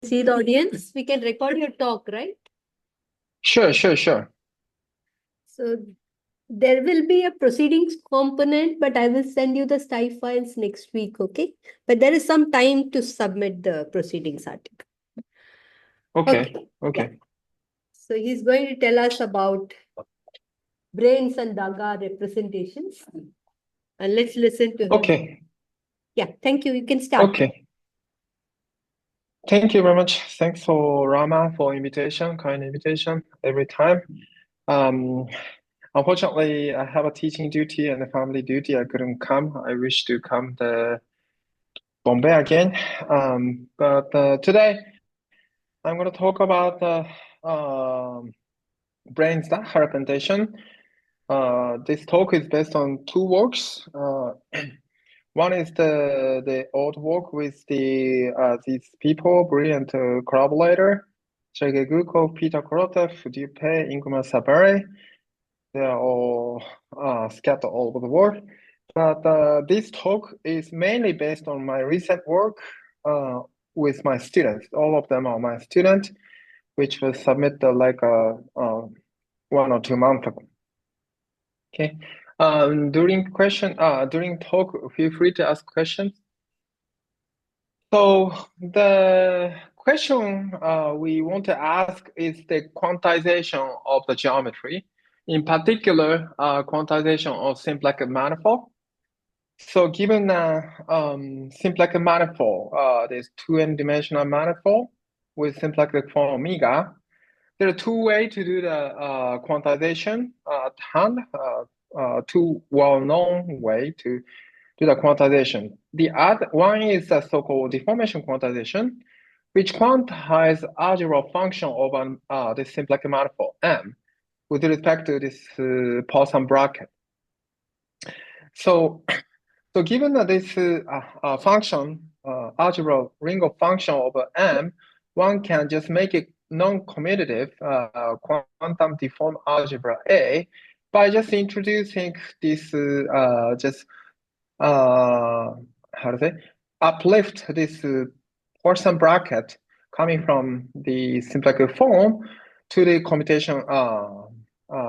See the audience, we can record your talk, right? Sure. So there will be a proceedings component, but I will send you the style files next week, okay? But there is some time to submit the proceedings article. Okay. Okay, yeah. Okay. So he's going to tell us about brains and DAHA representations. And let's listen to him. Okay. Yeah, thank you. You can start. Okay. Thank you very much. Thanks for Rama for kind invitation every time. Um, Unfortunately, I have a teaching duty and a family duty. I couldn't come. I wish to come to Bombay again. But today I'm going to talk about brains that representation. This talk is based on two works. One is the old work with these people, brilliant collaborator, Sergei Gukov, Peter Korotev, Dupe, Ingmar Saberi. They are all scattered all over the world. But this talk is mainly based on my recent work with my students. All of them are my students, which was submitted like 1 or 2 months ago. Okay. During talk, feel free to ask questions. So the question we want to ask is the quantization of the geometry, in particular, quantization of simplex manifold. So given simplex manifold, there's 2n-dimensional manifold with simplex form omega. There are two ways to do the quantization at hand, two well-known way to do the quantization. The other one is the so-called deformation quantization, which quantize algebra function of this simplex manifold M with respect to this Poisson bracket. So given that this function, algebra ring of function of M, one can just make it non-commutative quantum deformed algebra A by just introducing this how to say, uplift this Poisson bracket coming from the simplex form to the commutation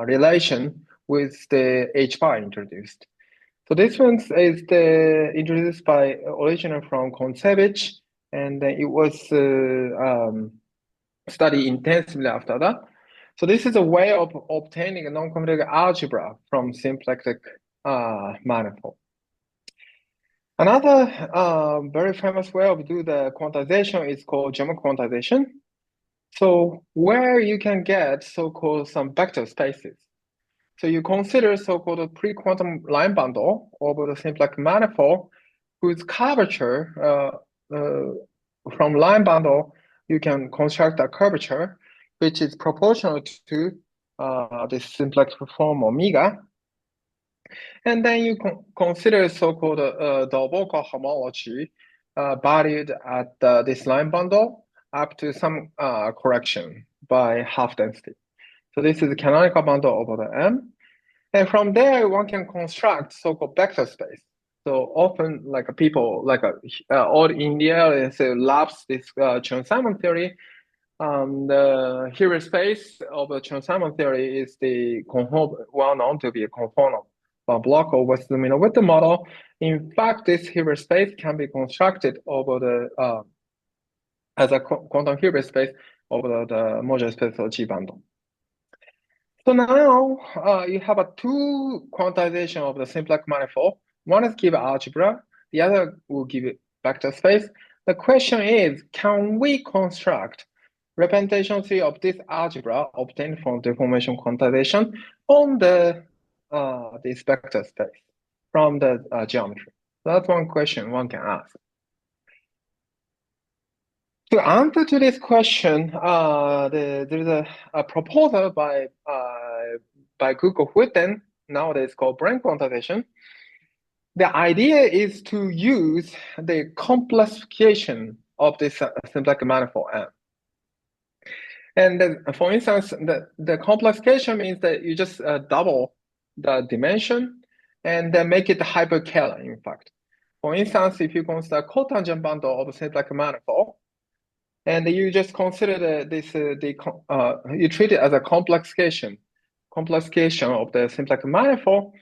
relation with the H bar introduced. So this one is introduced by original from Kontsevich, and it was studied intensively after that. So this is a way of obtaining a non-commutative algebra from simplex manifold. Another very famous way of do the quantization is called geometric quantization. So where you can get so-called some vector spaces. So you consider so-called pre-quantum line bundle over the simplex manifold, whose curvature from line bundle you can construct a curvature which is proportional to this simplex form omega. And then you consider so-called Dolbeault homology valued at this line bundle up to some correction by half density. So this is the canonical bundle over the M. And from there, one can construct so-called vector space. So often, like people, like all India, loves this Chern-Simons theory. The Hilbert space of the Chern-Simons theory is the well known to be a conformal block over the with the model. In fact, this Hilbert space can be constructed over the as a quantum Hilbert space over the modular space of G bundle. So now you have a two quantization of the simplex manifold. One is give algebra, the other will give vector space. The question is, can we construct representation theory of this algebra obtained from deformation quantization on the this vector space from the geometry? So that's one question one can ask. To answer to this question, there's a proposal by Google Witten, nowadays called brain quantization. The idea is to use the complexification of this simplex manifold M. And then, for instance, the complexification means that you just double the dimension and then make it hyperkähler, in fact. For instance, if you consider cotangent bundle of a simplex manifold, and you just consider you treat it as a complexification of the simplex manifold,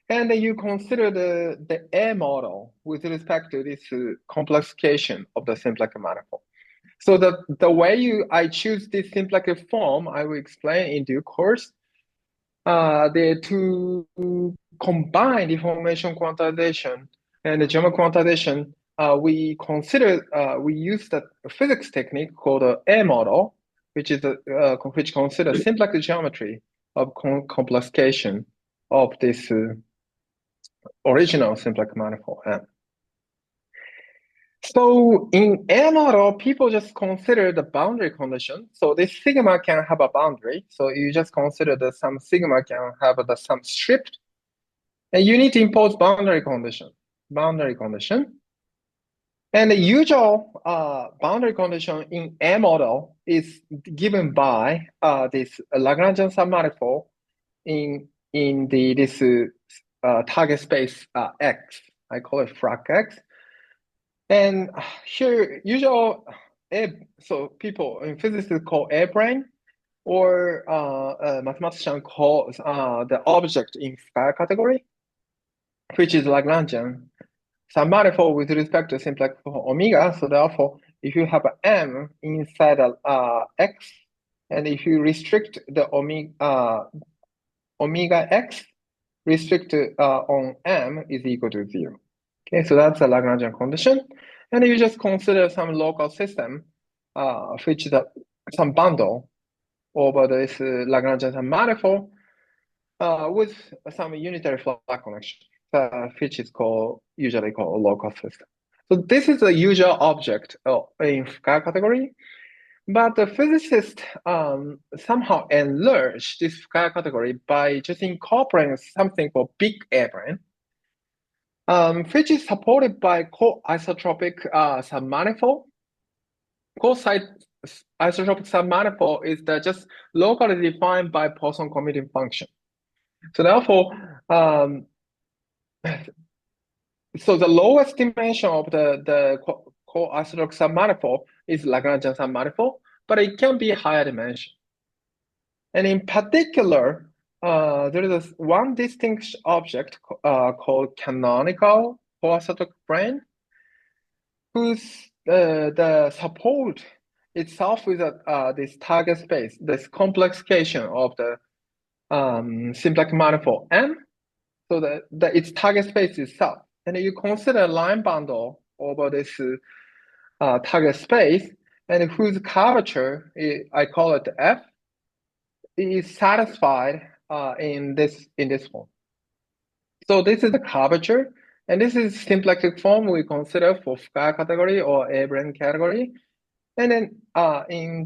and then you consider the A model with respect to this complexification of the simplex manifold. So the way I choose this simplex form, I will explain in due course. To combine deformation quantization and the German quantization, we use the physics technique called the A model, which considers simplex geometry of complexification of this original simplex manifold M. So in A model, people just consider the boundary condition. So this sigma can have a boundary. So you just consider that some sigma can have some stripped. And you need to impose boundary condition. And the usual boundary condition in A model is given by this Lagrangian submanifold in this target space X. I call it frac X. And here, so people in physics call A brane, or mathematician call the object in sky category, which is Lagrangian submanifold with respect to simplex omega. So therefore, if you have M inside X, and if you restrict the omega X, restrict on M is equal to 0. Okay, so that's a Lagrangian condition. And you just consider some local system, which is some bundle over this Lagrangian submanifold with some unitary Floch connection, which is usually called a local system. So this is a usual object in sky category, but the physicists somehow enlarge this sky category by just incorporating something called big A brane, which is supported by co-isotropic submanifold. Co-isotropic submanifold is just locally defined by Poisson commuting function. So therefore, so the lowest dimension of the co-isotropic submanifold is Lagrangian submanifold, but it can be higher dimension. And in particular, there is one distinct object called canonical co-isotropic brane, whose the support itself with this target space, this complexification of the simplex manifold M, so that its target space itself. And you consider a line bundle over this target space, and whose curvature, I call it F, is satisfied in this form. So this is the curvature, and this is symplectic form we consider for sky category or A brane category. And then in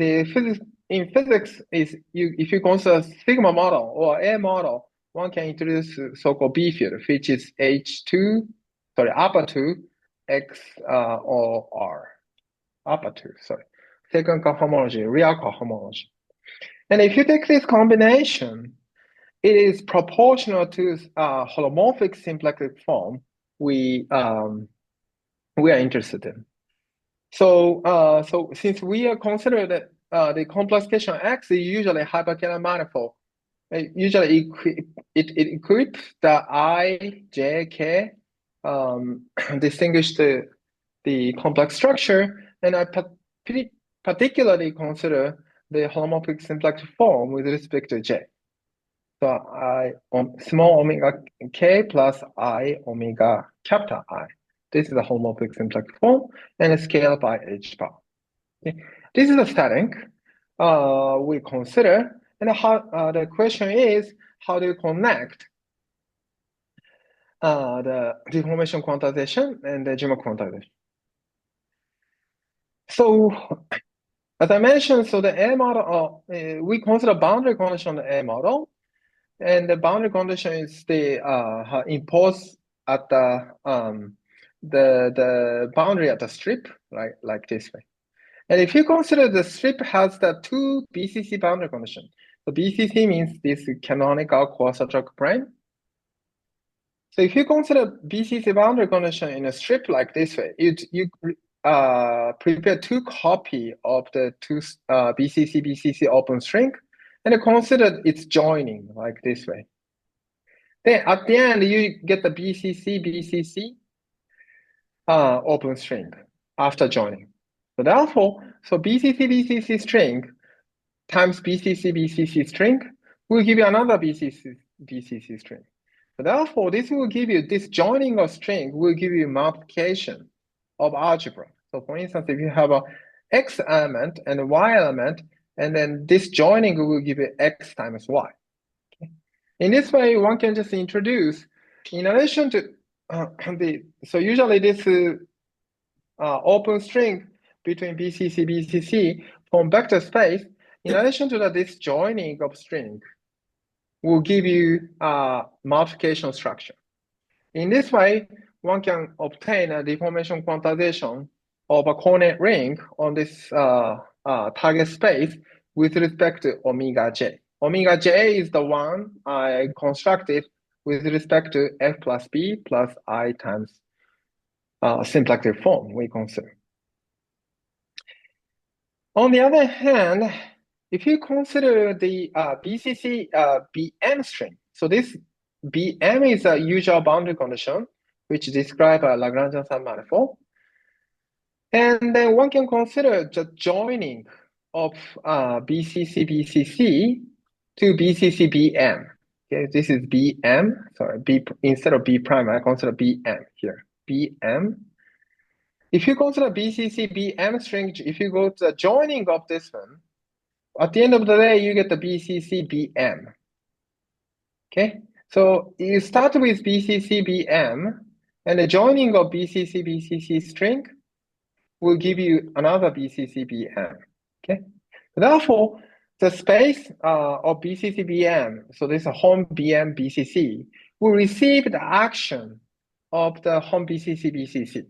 physics, if you consider sigma model or A model, one can introduce so-called B field, which is upper 2, X or R. Upper 2, sorry. Second cohomology, real cohomology. And if you take this combination, it is proportional to holomorphic symplectic form we are interested in. So since we are considered that the complexification X is usually hyperkähler manifold, usually it equips the I, J, K, distinguish the complex structure, and I particularly consider the holomorphic symplectic form with respect to J. So small omega K plus I omega capital I. This is the homomorphic symplectic form, and it's scaled by h bar. Okay. This is the setting we consider, and the question is, how do you connect the deformation quantization and the German quantization? So, as I mentioned, so the A model, we consider boundary condition on the A model, and the boundary condition is imposed at the boundary at the strip, like this way. And if you consider the strip has the two BCC boundary condition, so BCC means this canonical co-isotropic brane. So if you consider BCC boundary condition in a strip like this way, prepare two copy of the two BCC open string and consider its joining like this way. Then at the end, you get the BCC open string after joining. So therefore, BCC string times BCC string will give you another BCC string. So therefore, this will give you, this joining of string will give you multiplication of algebra. So for instance, if you have a X element and a Y element, and then this joining will give you X times Y. Okay. In this way, one can just introduce, in addition to so usually this open string between BCC from vector space, in addition to that, this joining of string will give you a multiplication structure. In this way, one can obtain a deformation quantization of a coordinate ring on this target space with respect to omega j. Omega j is the one I constructed with respect to f plus b plus I times symplectic form we consider. On the other hand, if you consider the BCC BM string, so this BM is a usual boundary condition which describe a Lagrangian submanifold. And then one can consider the joining of BCC to BCC BM. Okay, this is BM, sorry, B instead of B prime, I consider BM here, BM. If you consider BCC BM string, if you go to the joining of this one, at the end of the day, you get the BCC BM. Okay, so you start with BCC BM, and the joining of BCC string will give you another BCC BM. Okay, therefore, the space of BCC BM, so this home BM BCC, will receive the action of the home BCC.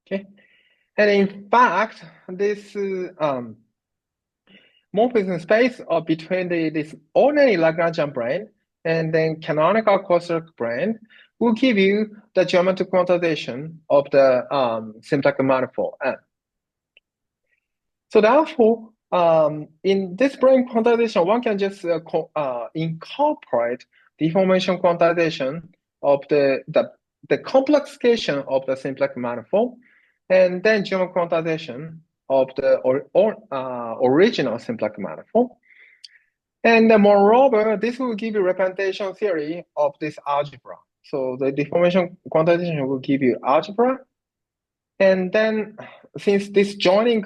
Okay, and in fact, this morphism space between this ordinary Lagrangian brane and then canonical coseric brane will give you the geometric quantization of the symplectic manifold M. So therefore, in this brane quantization, one can just incorporate deformation quantization of the complexification of the symplectic manifold, and then geometric quantization of the original symplectic manifold. And moreover, this will give you representation theory of this algebra. So the deformation quantization will give you algebra. And then since this joining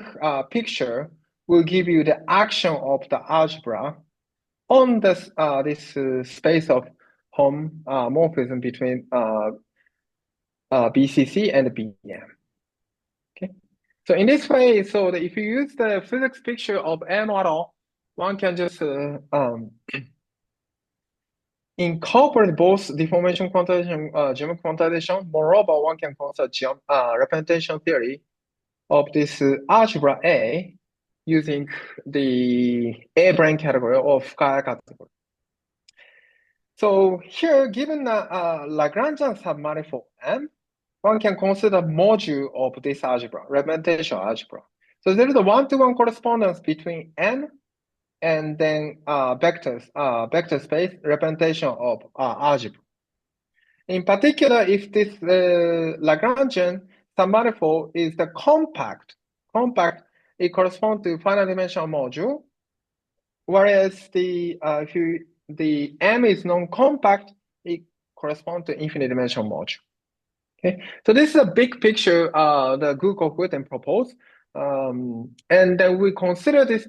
picture will give you the action of the algebra on this, space of home morphism between BCC and BM. Okay. So in this way, so if you use the physics picture of M model, one can just incorporate both deformation quantization, geometric quantization. Moreover, one can consider representation theory of this algebra A using the A brane category or Fukuhara category. So here, given the Lagrangian submanifold M, one can consider module of this algebra, representation algebra. So there is a one-to-one correspondence between M and then vector space representation of algebra. In particular, if this Lagrangian submanifold is the compact, it corresponds to finite dimensional module, whereas the M is non-compact, it corresponds to infinite dimensional module. Okay, so this is a big picture the Google-Witten proposed. And then we consider this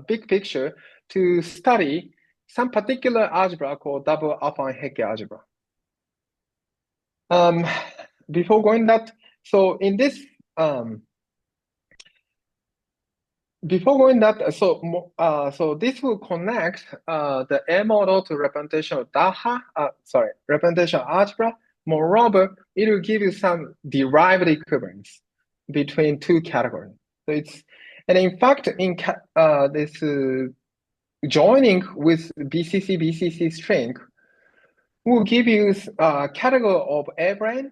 big picture to study some particular algebra called double alpha and Hecke algebra. Before going that, so in this, so this will connect the M model to representation of DAHA, representation algebra. Moreover, it will give you some derived equivalence between two categories. So it's, and in fact, in this joining with BCC string will give you a category of A brane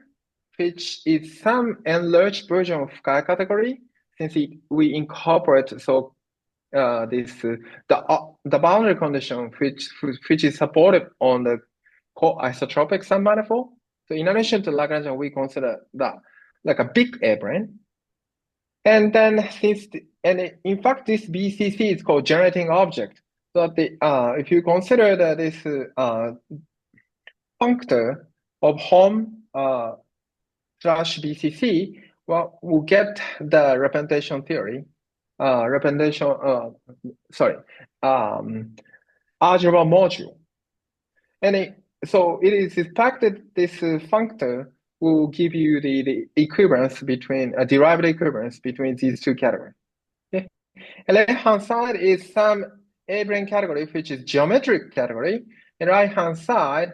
which is some enlarged version of Sky category, since we incorporate the boundary condition which is supported on the co-isotropic submanifold. So in addition to Lagrangian, we consider that like a big A-brane. And then in fact, this BCC is called generating object. So if you consider that this functor of home slash BCC, well, we'll get the representation theory, algebra module. And so it is expected this functor will give you the equivalence between a derived equivalence between these two categories. Okay. And left-hand side is some A-brane category, which is geometric category, and right-hand side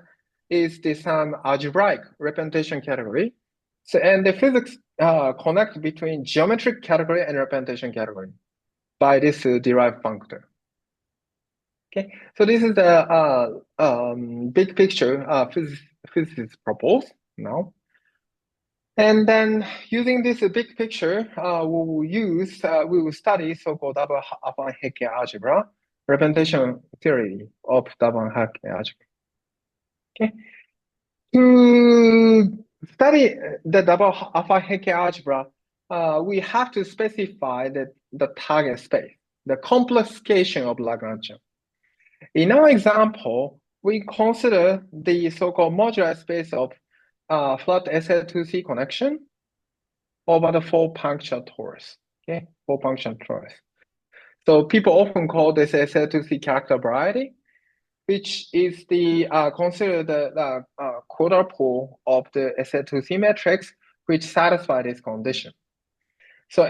is the some algebraic representation category. So and the physics connect between geometric category and representation category by this derived functor. Okay, so this is the big picture physicists propose now. And then using this big picture, we will study so-called double Affine-Hecke algebra, representation theory of double Hecke algebra. Okay, to study the double Affine-Hecke algebra, we have to specify the target space, the complexification of Lagrangian. In our example, we consider the so-called modular space of flat SL2C connection over the four-puncture torus. Okay, four-puncture torus. So people often call this SL2C character variety, which is considered the quadrupole of the SL2C matrix, which satisfies this condition. So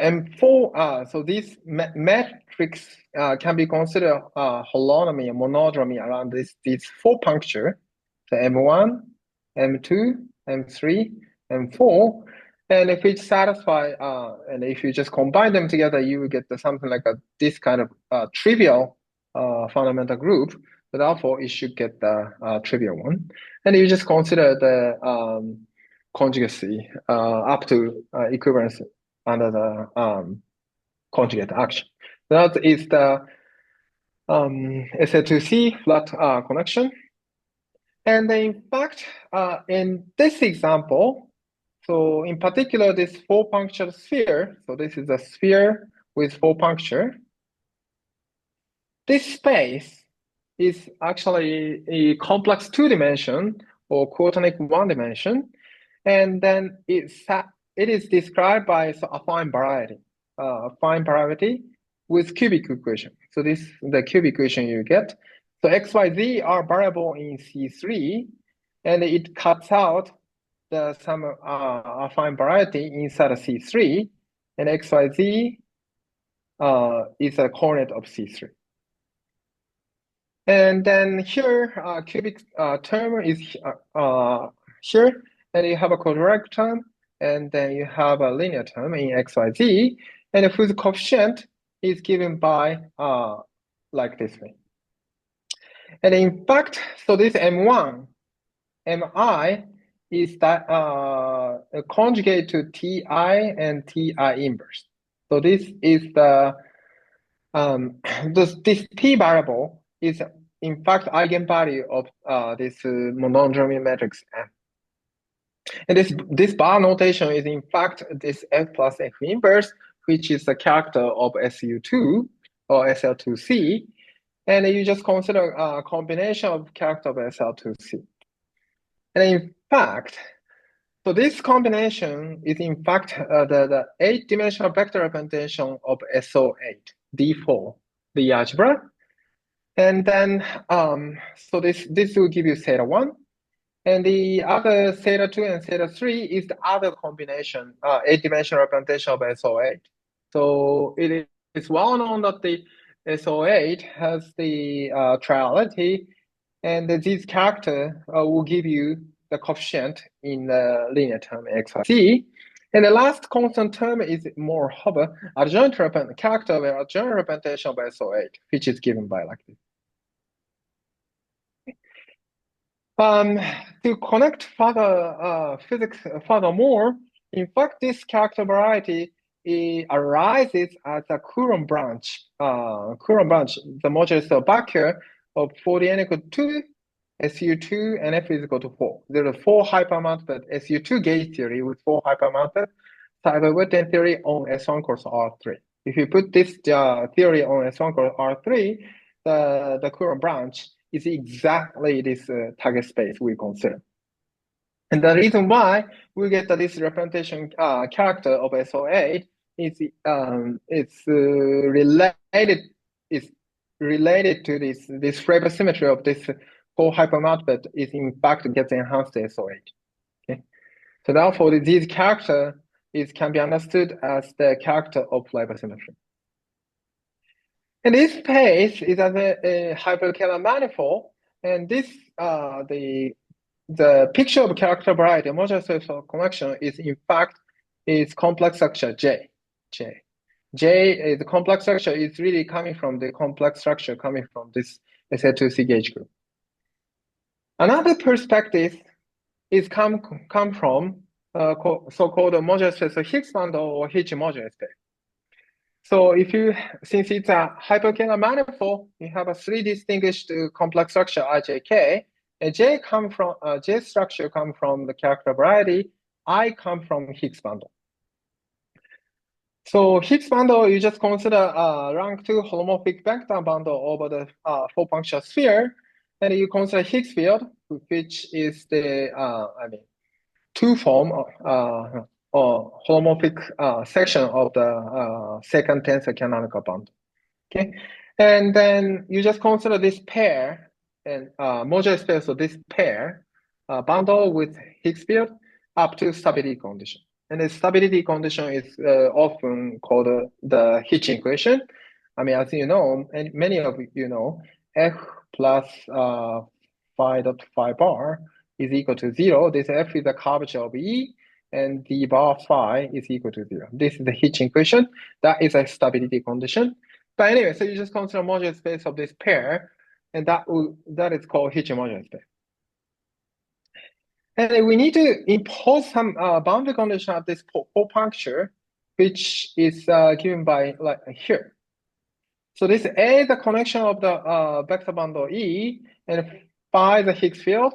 so this matrix can be considered holonomy and monodromy around these four puncture, so M1, M2, M3, M4, and if it satisfy, and if you just combine them together, you will get something like this kind of trivial fundamental group. So therefore, it should get the trivial one, and you just consider the conjugacy up to equivalence under the conjugate action. That is the SL2C flat connection. And in fact, in this example, so in particular, this four-puncture sphere, so this is a sphere with four puncture. This space is actually a complex two-dimension or quaternic one-dimension, and then it is described by a affine variety with cubic equation. So this is the cubic equation you get. So x, y, z are variable in C3, and it cuts out some affine variety inside of C3, and x, y, z is a coordinate of C3. And then here, cubic term is here, and you have a quadratic term, and then you have a linear term in x, y, z, and whose coefficient is given by like this way. And in fact, so this M1, Mi is that conjugate to Ti and Ti inverse. So this is the this P variable is in fact eigenvalue of this monodromy matrix M. And this bar notation is in fact this F plus F inverse, which is the character of SU2 or SL2C. And you just consider a combination of character of SL2C. And in fact, so this combination is in fact the 8-dimensional vector representation of SO8, D4, the algebra. And then, so this will give you theta 1. And the other theta 2 and theta 3 is the other combination, 8-dimensional representation of SO8. So it is well known that the SO8 has the triality, and this character will give you the coefficient in the linear term x, y, z. And the last constant term is more Hubbard adjoint character of adjoint representation of SO8, which is given by like this. To connect physics furthermore, in fact, this character variety arises as a Coulomb branch. The modulus of Baker of 4n equal to 2, SU2, and F is equal to 4. There are 4 hypermounted SU2 gauge theory with 4 hypermounted cyber theory on S1 cross R3. If you put this theory on S1 cross R3, the Coulomb branch is exactly this target space we consider. And the reason why we get this representation character of SO8 is related to this flavor symmetry of this whole hypermultiplet is in fact gets enhanced to SO8. Okay, so therefore these character can be understood as the character of flavor symmetry. And this space is as a hyperkähler manifold, and this the picture of character variety, modulus space of connection is in fact complex structure J. The complex structure is really coming from the complex structure coming from this SA2C gauge group. Another perspective is come from so-called modulus space of Higgs bundle or Hitch modulus space. So since it's a hyperkähler manifold, you have a 3 distinguished complex structure IJK, and J structure come from the character variety, I come from Higgs bundle. So Higgs bundle, you just consider rank 2 holomorphic vector bundle over the 4-punctual sphere, and you consider Higgs field, which is the 2-form or holomorphic section of the second tensor canonical bundle. Okay, and then you just consider this pair and modulus space of this pair bundle with Higgs field up to stability condition. And the stability condition is often called the Hitch equation. I mean, as you know, and many of you know, F plus phi dot phi bar is equal to 0. This F is the curvature of E, and the bar phi is equal to 0. This is the Hitch equation. That is a stability condition. But anyway, so you just consider modulus space of this pair, and that is called Hitch modulus space. And we need to impose some boundary condition at this 4 puncture, which is given by like here. So this A is the connection of the vector bundle E, and phi the Higgs field,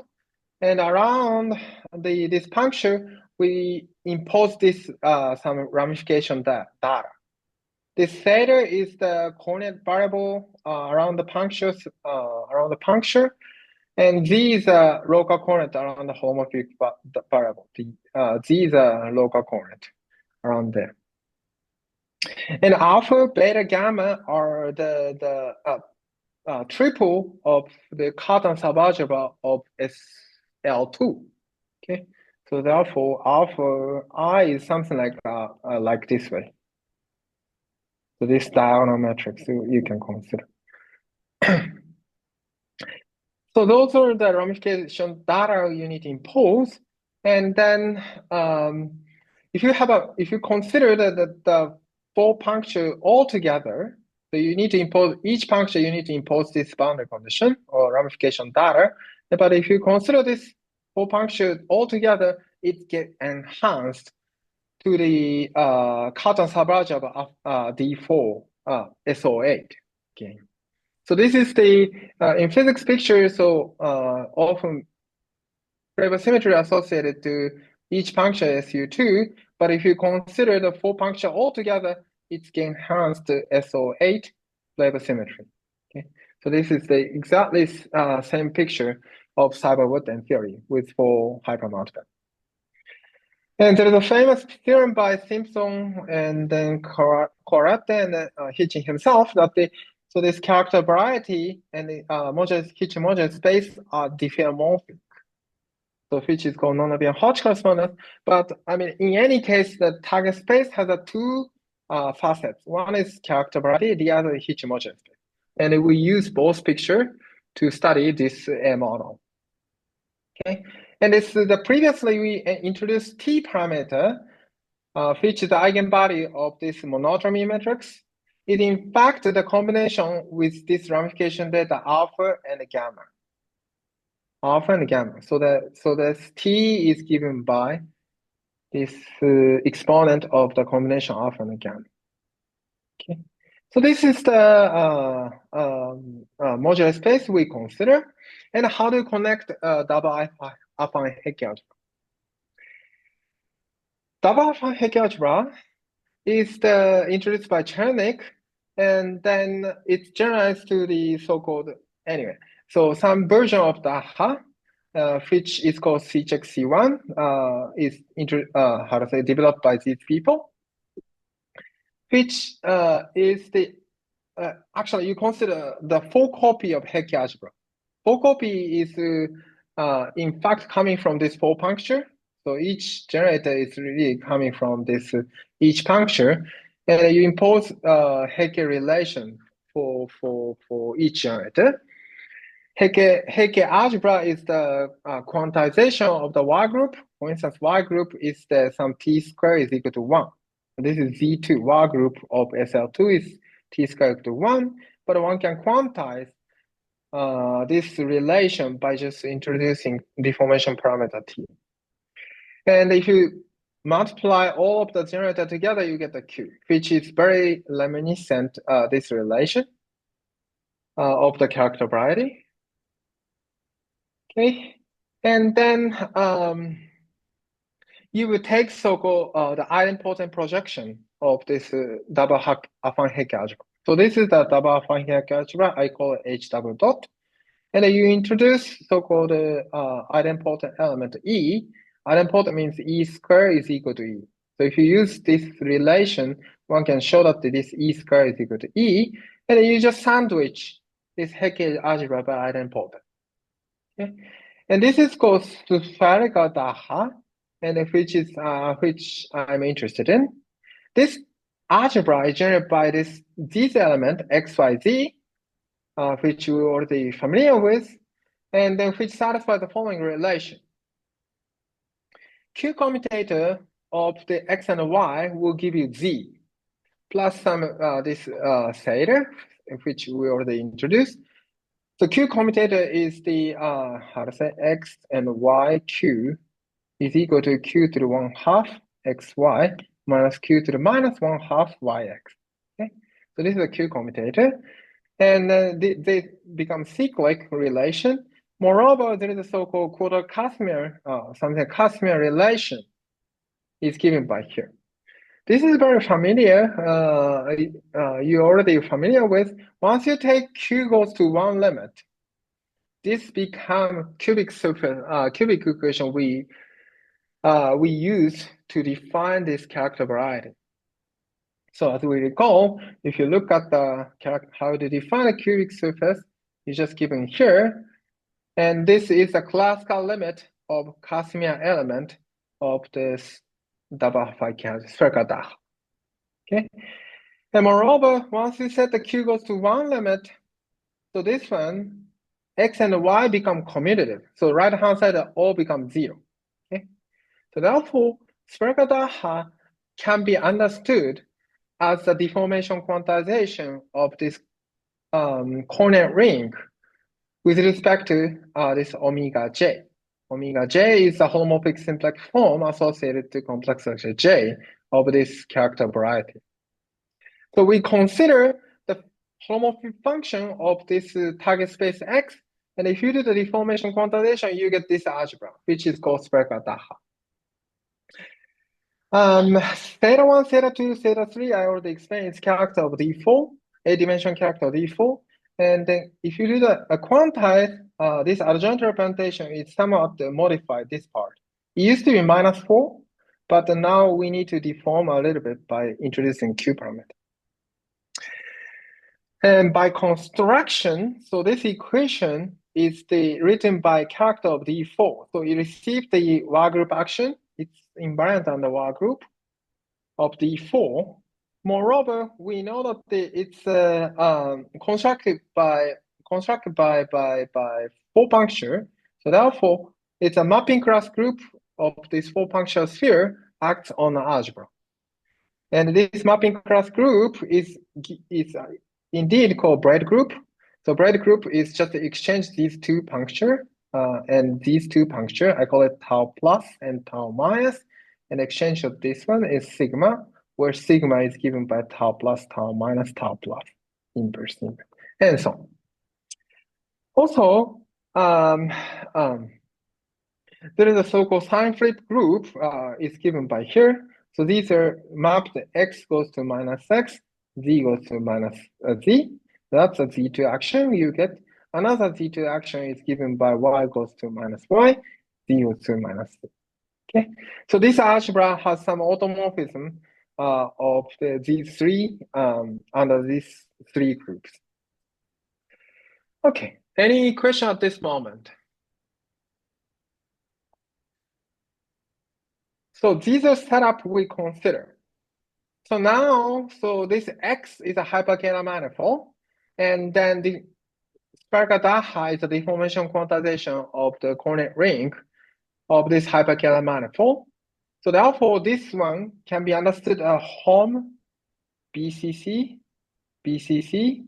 and around this puncture we impose this some ramification data. This theta is the coordinate variable around the puncture, and Z is a local coordinate around the holomorphic variable. Z is a local coordinate around there. And alpha, beta, gamma are the triple of the Cartan subalgebra of SL2. Okay, so therefore alpha I is something like this way. So this diagonal matrix you can consider. So those are the ramification data you need to impose, and then if you consider the 4 puncture all together, so you need to impose each puncture. You need to impose this boundary condition or ramification data. But if you consider this 4 puncture all together, it gets enhanced to the Cartan subalgebra of D4 SO8. Okay. So this is the in physics picture. So often flavor symmetry associated to each puncture SU2. But if you consider the 4 puncture altogether, it's enhanced to SO8 flavor symmetry. Okay. So this is the exactly same picture of cyber-Woodland theory with 4 hypermultiples. And there is a famous theorem by Simpson and then Corrette and Hitching himself that so this character variety and the Hitch modulus space are diffeomorphic. So which is called non-abelian Hodge correspondence. But I mean, in any case, the target space has 2 facets. One is character variety, the other is Hitch modulus space. And we use both picture to study this model. Okay. And this previously we introduced T parameter, which is the eigenvalue of this monodromy matrix. It in fact the combination with this ramification data alpha and gamma. alpha and gamma. So that T is given by this exponent of the combination alpha and gamma. Okay. So this is the modular space we consider, and how to connect double alpha and Hecke algebra. Double alpha and Hecke algebra is introduced by Chernik, and then it's generalized to the so-called anyway. So some version of DAHA, which is called C-check C1, is developed by these people, which is the actually you consider the full copy of Hecke algebra. Full copy is in fact coming from this full puncture. So each generator is really coming from this each puncture, and you impose Hecke relation for each generator. Hecke algebra is the quantization of the Y group. For instance, Y group is some T square is equal to 1. This is Z2. Y group of SL2 is T square equal to 1, but one can quantize this relation by just introducing deformation parameter T. And if you multiply all of the generator together, you get the Q, which is very reminiscent this relation of the character variety. Okay, and then you will take so-called the idempotent projection of this double Affine-Hecke algebra. So this is the double Affine-Hecke algebra. I call it H double dot. And then you introduce so-called idempotent element E. Idempotent means E square is equal to E. So if you use this relation, one can show that this E square is equal to E. And then you just sandwich this Hecke algebra by idempotent. Okay? And this is called spherical DAHA, and which I'm interested in. This algebra is generated by these element XYZ, which we're already familiar with, and then which satisfy the following relation. Q commutator of the X and Y will give you Z, plus some this theta, which we already introduced. So Q commutator is the X and Y Q is equal to Q to the 1/2 XY minus Q to the minus 1/2 YX. Okay, so this is a Q commutator, and they become cyclic relation. Moreover, there is a so-called quarter Casimir, something Casimir relation is given by here. This is very familiar. You're already familiar with. Once you take Q goes to one limit, this become cubic equation we use to define this character variety. So as we recall, if you look at how to define a cubic surface, it's just given here, and this is a classical limit of Casimir element of this double spherical DAHA. Okay, and moreover, once you set the Q goes to one limit, so this one, X and Y become commutative. So right hand side all become 0. Okay, so therefore, spherical DAHA can be understood as the deformation quantization of this coordinate ring with respect to this omega j. Omega j is the holomorphic simplex form associated to complex structure j of this character variety. So we consider the holomorphic function of this target space X, and if you do the deformation quantization, you get this algebra, which is called spherical DAHA. Theta 1, theta 2, theta 3, I already explained, it's character of D4, a-dimension character of D4. And then if you do the quantize, this adjoint representation is somewhat modified, this part. It used to be -4, but now we need to deform a little bit by introducing Q parameter. And by construction, so this equation is written by character of D4. So you receive the Y group action. It's invariant on the Y group of D4. Moreover, we know that it's constructed by four puncture. So therefore, it's a mapping class group of this four puncture sphere acts on the algebra. And this mapping class group is indeed called Braid group. So Braid group is just to exchange these two puncture And these two puncture, I call it tau plus and tau minus. And exchange of this one is sigma, where sigma is given by tau plus, tau minus, tau plus, inverse, and so on. Also, there is a so-called sign flip group is given by here. So these are mapped x goes to minus x, z goes to minus z. That's a z2 action. You get another z2 action is given by y goes to minus y, z goes to minus z. Okay, so this algebra has some automorphism of these three under these three groups. Okay, any question at this moment? So these are setup we consider. So now, so this X is a hyperkähler manifold, and then the spherical DAHA is a deformation quantization of the coordinate ring of this hyperkähler manifold. So therefore, this one can be understood as home BCC, BCC,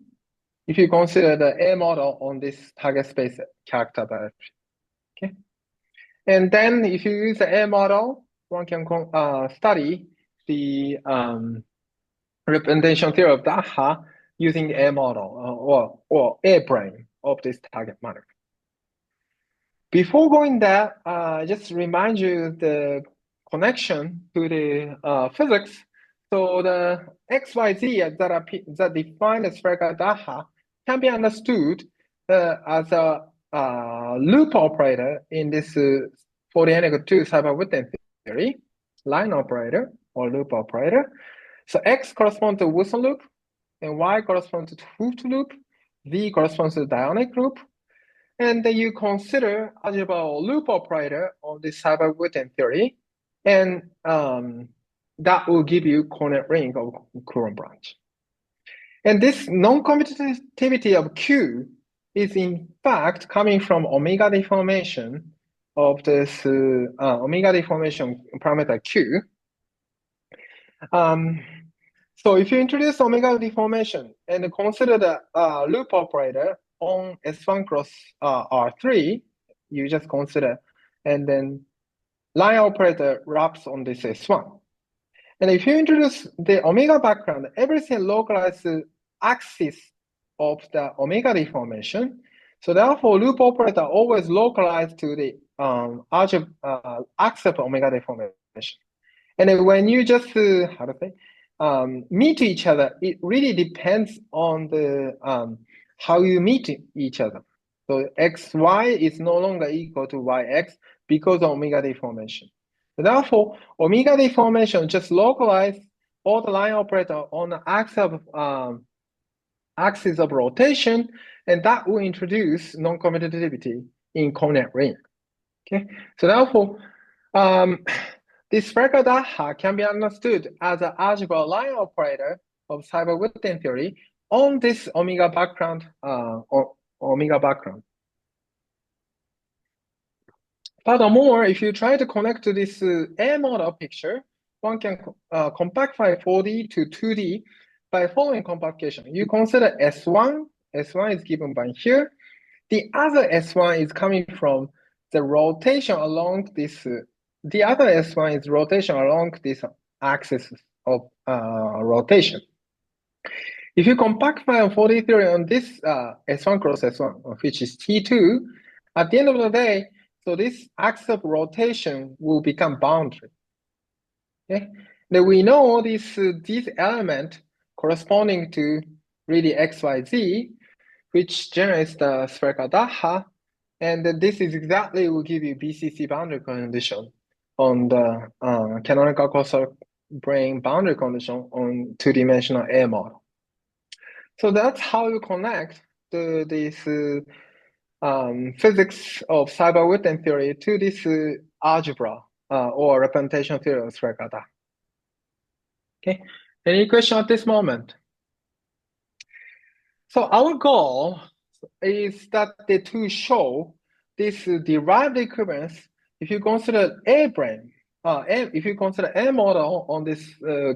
if you consider the A model on this target space character directory. Okay. And then if you use the A model, one can study the representation theory of DAHA using the A model or A brane of this target manifold. Before going there, just remind you the connection to the physics. So the XYZ that define the spherical DAHA can be understood as a loop operator in this 40N2 Seiberg-Witten theory, line operator or loop operator. So X corresponds to Wilson loop, and Y corresponds to 't Hooft loop, Z corresponds to the Dionic loop, and then you consider algebra or loop operator on this Seiberg-Witten theory, and that will give you coordinate ring of Coulomb branch. And this non-commutativity of Q is in fact coming from omega deformation of this omega deformation parameter Q. So if you introduce omega deformation and consider the loop operator on S1 cross R3, you just consider, and then line operator wraps on this S1. And if you introduce the omega background, everything localizes the axis of the omega deformation. So therefore, loop operator always localized to the axis of omega deformation. And then when you just, how to say, meet each other, it really depends on the how you meet each other. So xy is no longer equal to yx because of omega deformation. Therefore, omega deformation just localize all the line operator on the axis of rotation, and that will introduce non-commutativity in coordinate ring. Okay, so therefore, this spherical DAHA can be understood as an algebra line operator of Seiberg-Witten theory on this omega background. Furthermore, if you try to connect to this A model picture, one can compactify 4D to 2D by following compactification. You consider S1, S1 is given by here. The other S1 is coming from the rotation along this, the other S1 is rotation along this axis of rotation. If you compactify 4D theory on this S1 cross S1, which is T2, at the end of the day, so this axis of rotation will become boundary. Okay, now we know this element corresponding to really XYZ, which generates the spherical DAHA, and this is exactly will give you BCC boundary condition on the canonical coastal brane boundary condition on two-dimensional A model. So that's how you connect this physics of Seiberg-Witten theory to this algebra or representation theory of spherical DAHA. Okay, any question at this moment? So our goal is that to show this derived equivalence, if you consider A brane, if you consider A model on this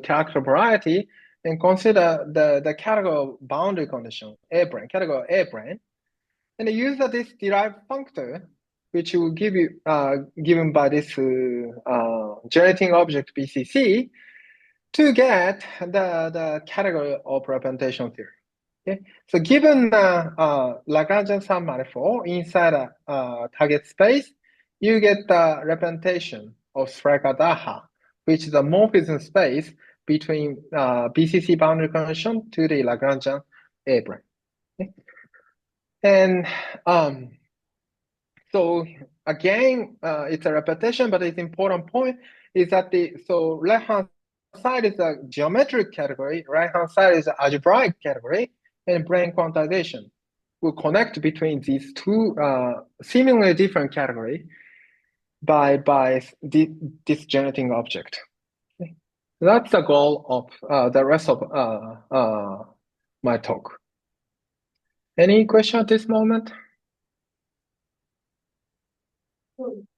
character variety, and consider the category of boundary condition, A brane, category A brane, and use this derived functor which will give you given by this generating object BCC to get the category of representation theory. Okay, so given the Lagrangian submanifold inside a target space, you get the representation of spherical DAHA, which is a morphism space between BCC boundary condition to the Lagrangian A-brane. Okay? And so again, it's a repetition, but its important point is that so left-hand side is a geometric category, right-hand side is an algebraic category, and brane quantization will connect between these two seemingly different categories by this generating object. Okay. That's the goal of the rest of my talk. Any question at this moment?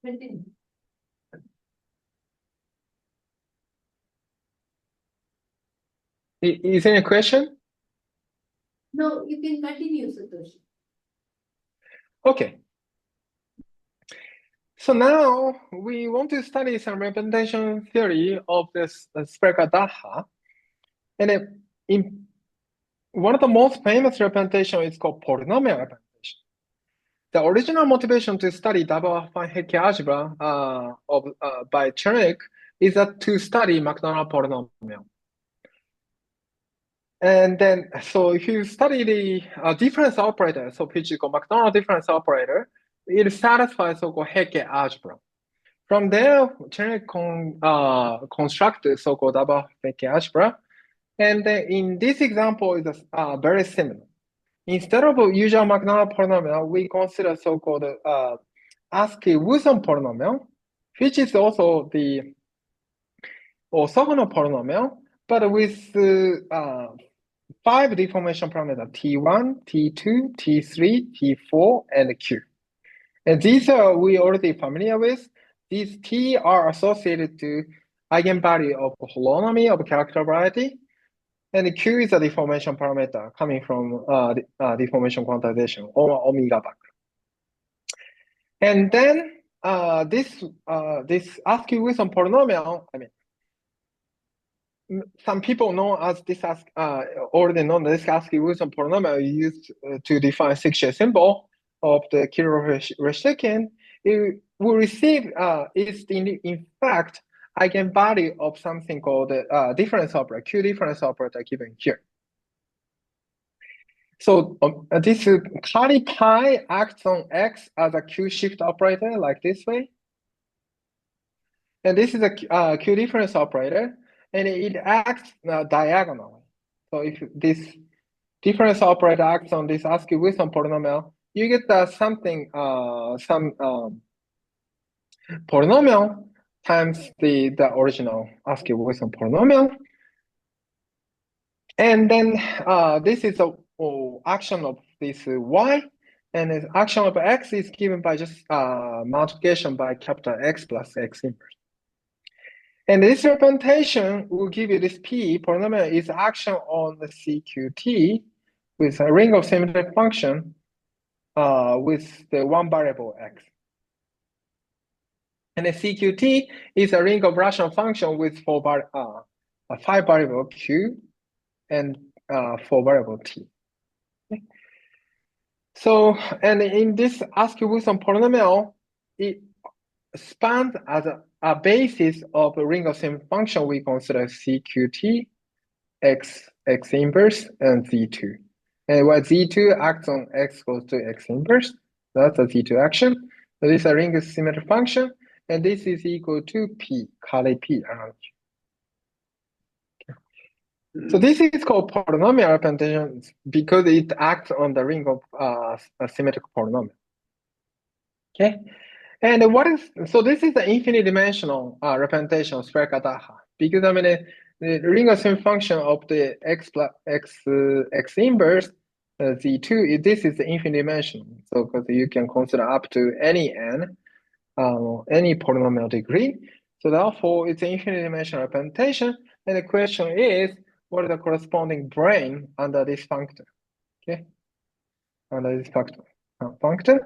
Continue. Is there any question? No, you can continue, Satoshi. Okay. So now we want to study some representation theory of this spherical DAHA. And one of the most famous representation is called polynomial representation. The original motivation to study double affine Hecke algebra by Chernik is that to study McDonald polynomial. And then, so if you study the difference operator, so which is called McDonald difference operator, it satisfies so-called Hecke algebra. From there, Chernik constructed so-called double Hecke algebra. And then in this example, is very similar. Instead of usual McDonald polynomial, we consider so-called Askew-Wilson polynomial, which is also the orthogonal polynomial, but with 5 deformation parameters, T1, T2, T3, T4, and Q. And these are we already familiar with. These T are associated to eigenvalue of holonomy of character variety. And Q is a deformation parameter coming from deformation quantization or omega back. And then this Askew-Wilson polynomial, I mean, some people know as this already know this Askew-Wilson polynomial used to define 6-shade symbol of the Kirov-Reshtikin. It will receive is in fact eigenvalue of something called difference operator, Q difference operator given here. So this Kali pi acts on X as a Q shift operator like this way. And this is a Q difference operator, and it acts diagonally. So if this difference operator acts on this Askew-Wilson polynomial, you get some polynomial times the original Askew-Wilson polynomial. And then this is a action of this y, and the action of x is given by just multiplication by capital X plus X inverse. And this representation will give you this P polynomial is action on the CQT with a ring of symmetric function with the one variable X. And the CQT is a ring of rational function with 5 variable Q and 4 variable T. Okay. So, and in this Askew-Wilson polynomial, it spans as a basis of a ring of symmetric function we consider CQT, X inverse, and Z2. And where Z2 acts on X goes to X inverse, that's a Z2 action. So this is a ring of symmetric function, and this is equal to P, Kali P around here. So this is called polynomial representation because it acts on the ring of a symmetric polynomial. Okay, and so this is the infinite dimensional representation of spherical DAHA because I mean the ring of symmetric function of the X plus X inverse Z2. This is the infinite dimensional, so because you can consider up to any n, any polynomial degree. So therefore, it's an infinite dimensional representation, and the question is, what is the corresponding brane under this functor? Okay, under this functor.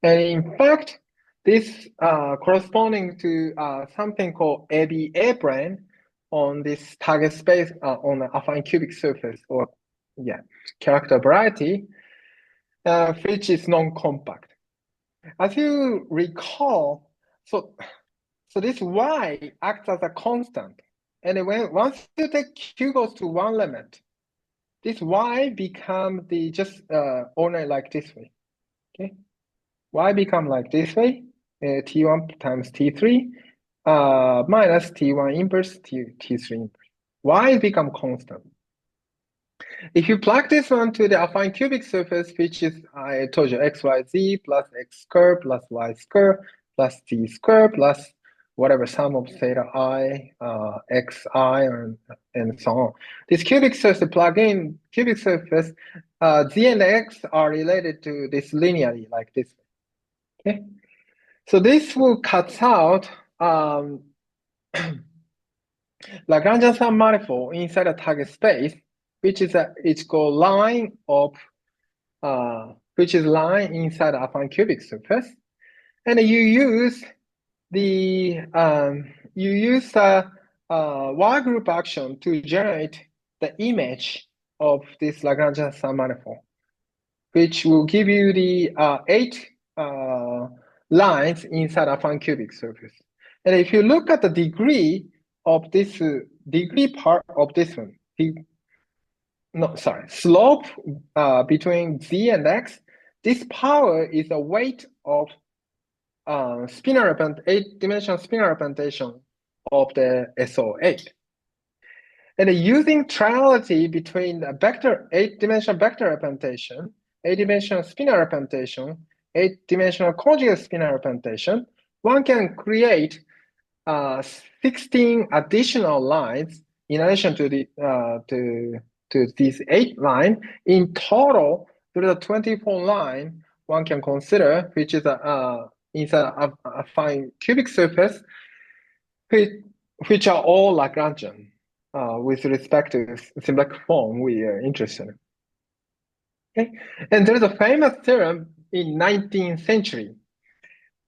And in fact, this corresponding to something called ABA brane on this target space on the affine cubic surface, or character variety, which is non-compact. As you recall, so this y acts as a constant, and once you take q goes to one limit, this y become the just only like this way. Okay, y become like this way, t1 times t3 minus t1 inverse t3 inverse. Y become constant. If you plug this one to the affine cubic surface, which is, I told you, xyz plus x squared plus y squared plus z squared plus whatever sum of theta I, xi, and so on. This cubic surface, plug in cubic surface, z and x are related to this linearly, like this. Okay, so this will cut out Lagrangian submanifold inside a target space, which is it's called line of which is line inside the affine cubic surface, and you use the Y group action to generate the image of this Lagrangian submanifold, which will give you the 8 lines inside affine cubic surface. And if you look at the degree of this degree part of this one, slope between z and x, this power is the weight of spinor 8-dimensional spinor representation of the SO8. And using triality between the vector 8-dimensional vector representation, 8-dimensional spinor representation, 8-dimensional conjugate spinor representation, one can create 16 additional lines in addition to the to these 8 lines. In total, there is a 24 line one can consider, which is inside a fine cubic surface, which are all Lagrangian with respect to symmetric form we are interested in. Okay, and there's a famous theorem in 19th century.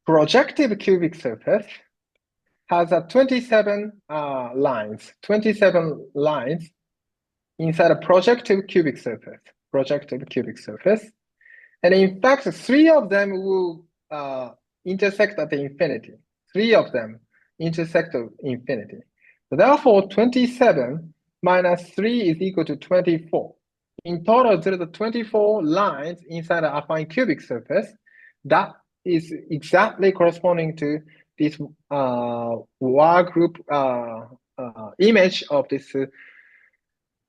Projective cubic surface has a 27 lines inside a projective cubic surface. And in fact, 3 of them will intersect at the infinity. 3 of them intersect at infinity. So therefore, 27 minus 3 is equal to 24. In total, there are 24 lines inside an affine cubic surface. That is exactly corresponding to this Y group image of this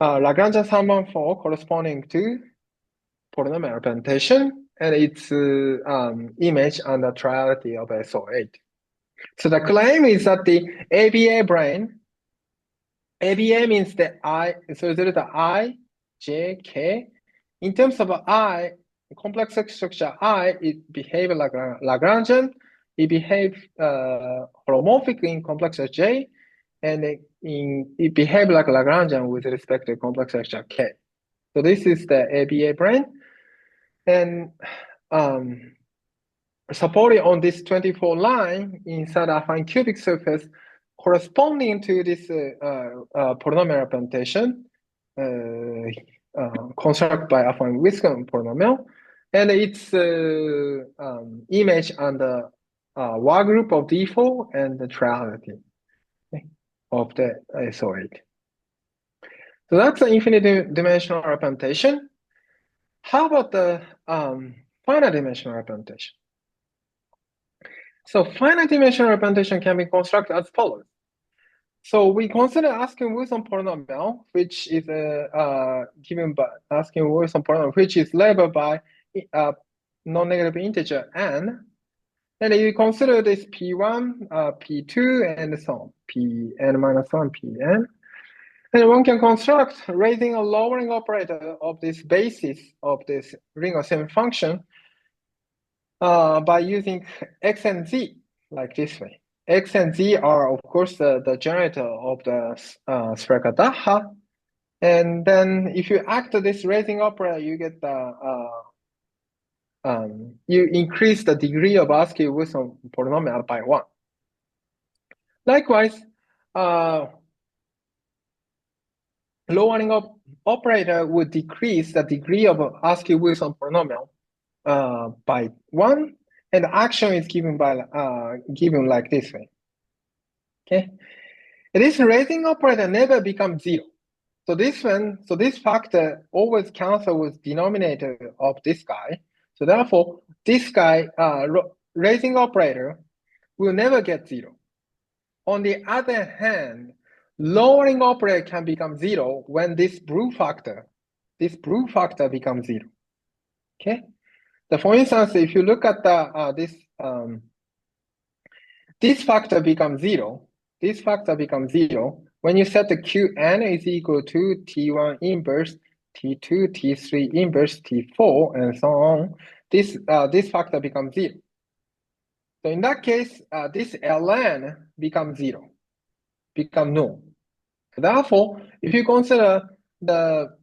Lagrangian submanifold corresponding to polynomial representation and its image and the triality of SO8. So the claim is that the ABA brane, ABA means the I, so there is the I, J, K. In terms of I, complex structure I, it behaves like Lagrangian. It behaves holomorphic in complex structure J, and it behaves like Lagrangian with respect to complex structure K. So this is the ABA brane. And supported on this 24 line inside a affine cubic surface corresponding to this polynomial representation constructed by affine Wiscombe polynomial, and its image on the Y group of D4 and the triality of the SO8. So that's the infinite dimensional representation. How about the finite dimensional representation? So finite dimensional representation can be constructed as follows. So we consider Askin-Wilson polynomial, which is given by Askin-Wilson polynomial, which is labeled by non-negative integer n. And you consider this P1, P2, and so on, Pn minus 1, Pn. And one can construct raising a lowering operator of this basis of this ring of same function by using x and z, like this way. X and z are, of course, the generator of the spherical DAHA. And then if you act this raising operator, you get the you increase the degree of Askew-Wilson polynomial by 1. Likewise, lowering operator would decrease the degree of Askew-Wilson polynomial by 1, and the action is given like this way. Okay, this raising operator never becomes 0. So this factor always cancels with denominator of this guy. So therefore, this guy raising operator will never get 0. On the other hand, lowering operator can become 0 when this blue factor becomes 0. Okay. So for instance, if you look at this factor becomes 0. This factor becomes 0 when you set the Qn is equal to T1 inverse, T2, T3 inverse, T4, and so on. This factor becomes 0. So in that case, this ln becomes 0, become null. Therefore, if you consider the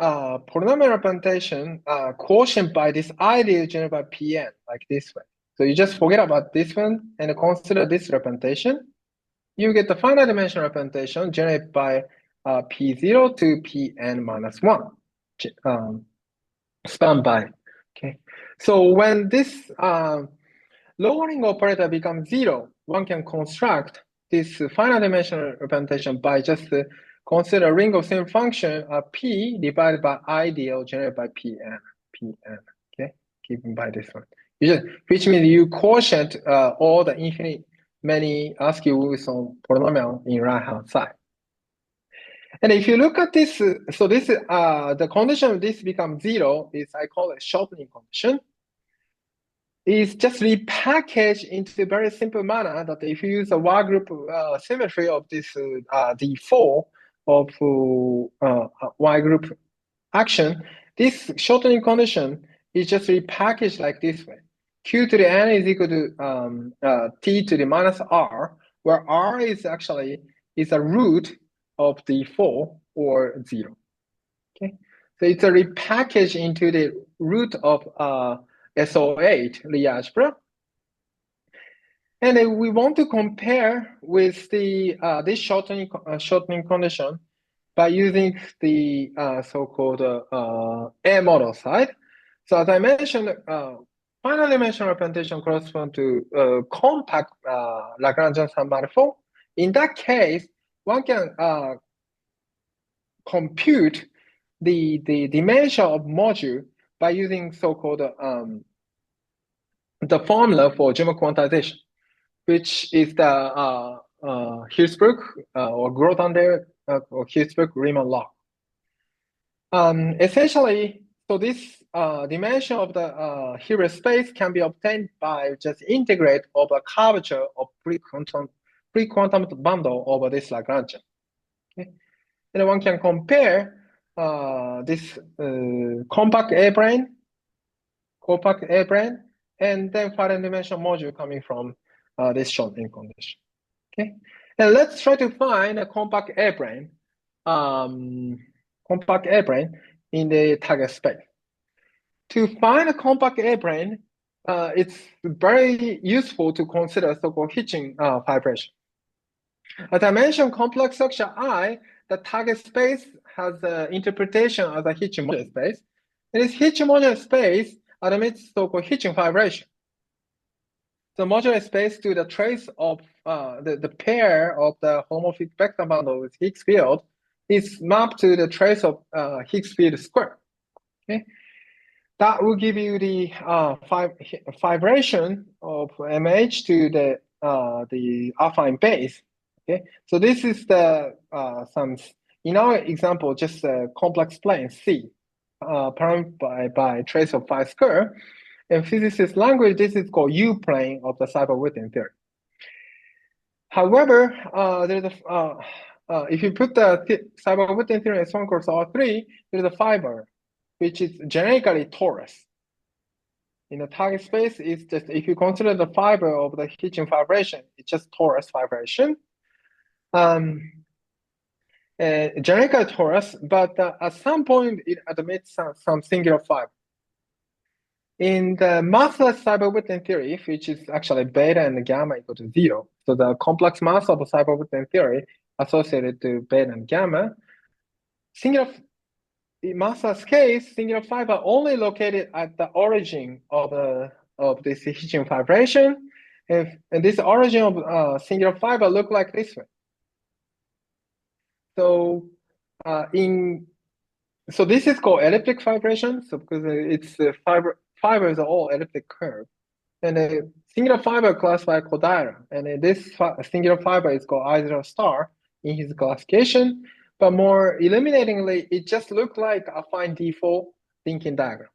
polynomial representation quotient by this ideal generated by Pn, like this way. So you just forget about this one and consider this representation. You get the finite dimensional representation generated by P0 to Pn minus 1, spanned by. Okay. So when this lowering operator becomes 0, one can construct this finite dimensional representation by just consider ring of same function P divided by ideal generated by Pn, okay, given by this one. Which means you quotient all the infinite many Askew-Wilson polynomial in right hand side. And if you look at this, so this the condition of this becomes 0 is I call it shortening condition. Is just repackaged into a very simple manner that if you use a Y group symmetry of this D4 of Y group action, this shortening condition is just repackaged like this way. Q to the n is equal to t to the minus r, where r is actually a root of D4 or 0. Okay, so it's a repackage into the root of SO8 Lie algebra. And we want to compare with the this shortening condition by using the so-called A model side. So as I mentioned, finite dimensional representation corresponds to compact Lagrangian submanifold. In that case, one can compute the dimension of module by using so-called the formula for German quantization, which is the Hilsberg or Grothendieck or Hilsberg-Riemann law. Essentially, so this dimension of the Hilbert space can be obtained by just integrate over curvature of pre-quantum bundle over this Lagrangian. Okay? And one can compare this compact A-brane, and then finite dimensional module coming from this shortening condition. Okay, and let's try to find a compact A-brane in the target space. To find a compact A-brane, it's very useful to consider so-called hitching vibration. As I mentioned, complex structure I, the target space has the interpretation as a hitching modular space. And this hitching modular space admits so-called hitching vibration. The modular space to the trace of the pair of the homomorphic vector bundle with Higgs field is mapped to the trace of Higgs field square. Okay, that will give you the vibration of MH to the affine base. Okay, so this is the in our example just a complex plane C, parameterized by trace of phi square. In physicist language, this is called U-plane of the Seiberg-Witten theory. However, there's if you put the Seiberg-Witten theory as 1 cross R3, there's a fiber, which is generically torus. In the target space, it's just if you consider the fiber of the hitching vibration, it's just torus vibration. Generically torus, but at some point it admits some singular fiber. In the massless cyberwithin theory, which is actually beta and gamma equal to 0, so the complex mass of cyberwithin theory associated to beta and gamma, singular massless case, singular fiber only located at the origin of this hitching vibration, and this origin of singular fiber look like this way. So so this is called elliptic vibration. So because it's fibers are all elliptic curve, and a singular fiber classified codiron, and this singular fiber is called I0 star in his classification. But more illuminatingly, it just looked like a fine D4 thinking diagram.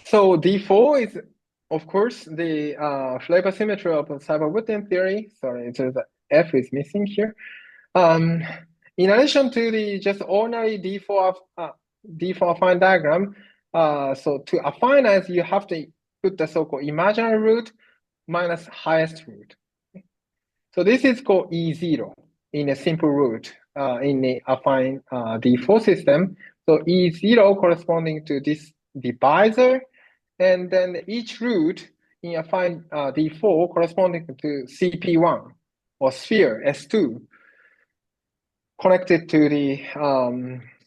So D4 is, of course, the flavor symmetry of the cyberwithin theory. Sorry, the F is missing here. In addition to the just ordinary D4 affine diagram, so to affinize, you have to put the so-called imaginary root minus highest root. So this is called E0 in a simple root in the affine D4 system. So E0 corresponding to this divisor, and then each root in affine D4 corresponding to CP1 or sphere S2 connected to the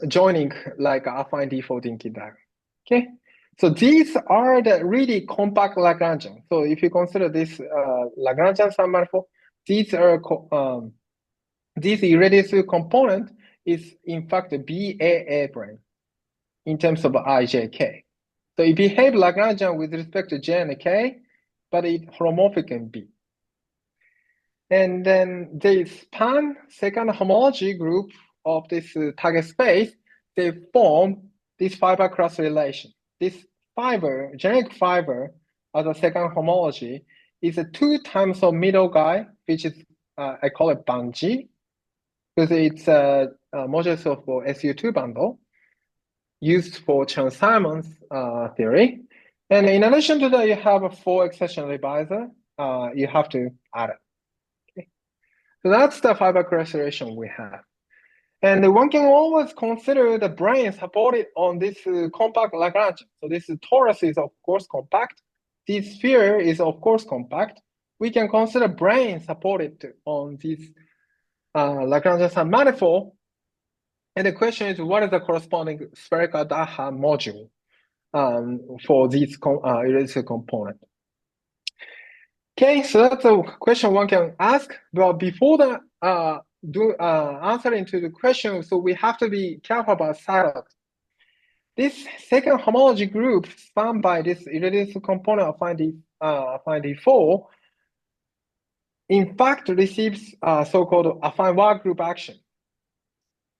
joining like affine D4 thinking diagram. Okay, so these are the really compact Lagrangian. So if you consider this Lagrangian submanifold, these are this irreducible component is in fact a BAA brane in terms of IJK. So it behaves Lagrangian with respect to J and K, but it holomorphic in B. And then they span second homology group of this target space. They form this fiber cross relation. This fiber, generic fiber, as a second homology, is a 2 times of middle guy, which is I call it Banji, because it's a modulus of SU2 bundle used for Chern-Simons theory. And in addition to that, you have a 4 accession divisor. You have to add it. So that's the fiber cross relation we have. And one can always consider the Branes supported on this compact Lagrangian. So this torus is of course compact. This sphere is of course compact. We can consider Branes supported on this Lagrangian submanifold. And the question is, what is the corresponding spherical DAHA module for this irreducible component? Okay, so that's a question one can ask. But before the answering to the question, so we have to be careful about silos. This second homology group spanned by this irreducible component of affine D4, in fact, receives so-called affine Ward group action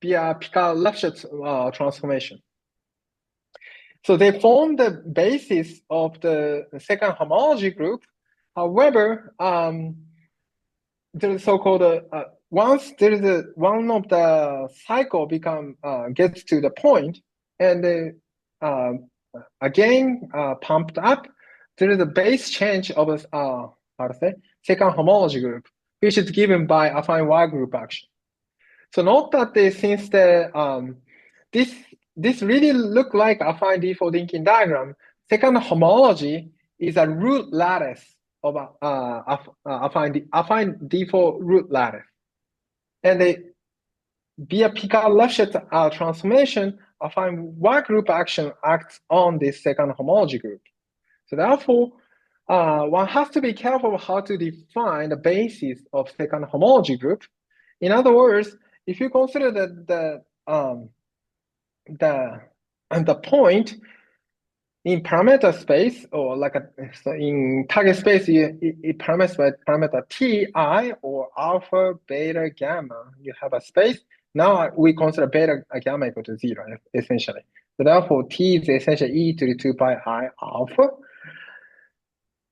via Picard-Lefschetz transformation. So they form the basis of the second homology group. However, there's so-called once there is one of the cycle gets to the point and again pumped up, there is a base change of second homology group, which is given by affine Y group action. So note that since this really look like affine D4 thinking diagram, second homology is a root lattice of affine D4 root lattice. And via Picard-Lefschetz transformation, affine Y group action acts on this second homology group. So therefore, one has to be careful how to define the basis of second homology group. In other words, if you consider the point in parameter space, or like in target space, it parameters by parameter Ti or alpha, beta, gamma. You have a space. Now we consider beta gamma equal to 0, essentially. So therefore, T is essentially e to the 2 pi I alpha.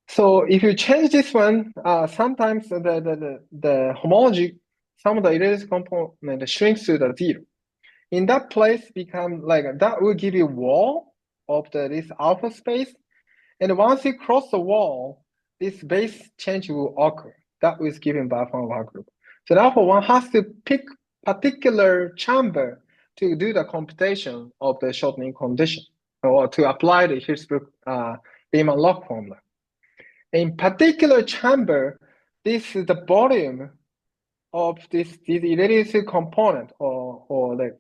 So if you change this one, sometimes the homology, some of the irreducible component shrinks to the 0. In that place, become like that will give you wall of this alpha space. And once you cross the wall, this base change will occur. That was given by affine Y group. So therefore, one has to pick particular chamber to do the computation of the shortening condition. or to apply the Hirschsprung-Riemann-Loch formula. In particular chamber, this is the volume of this irreducible component, or the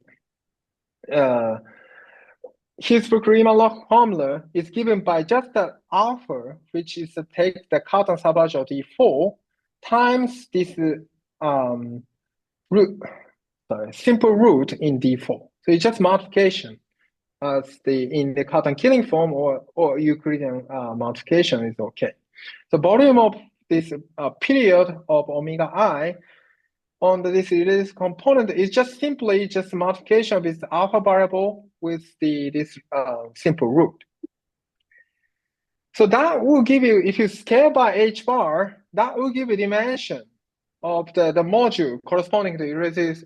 Hirschsprung-Riemann-Loch formula is given by just the alpha, which is to take the Cartan subarch of D4 times this simple root in D4. So it's just multiplication as in the Cartan killing form, or Euclidean multiplication is okay. The volume of this period of omega I on this component is just simply just multiplication of this alpha variable with this simple root. So that will give you, if you scale by h bar, that will give you dimension of the module corresponding to the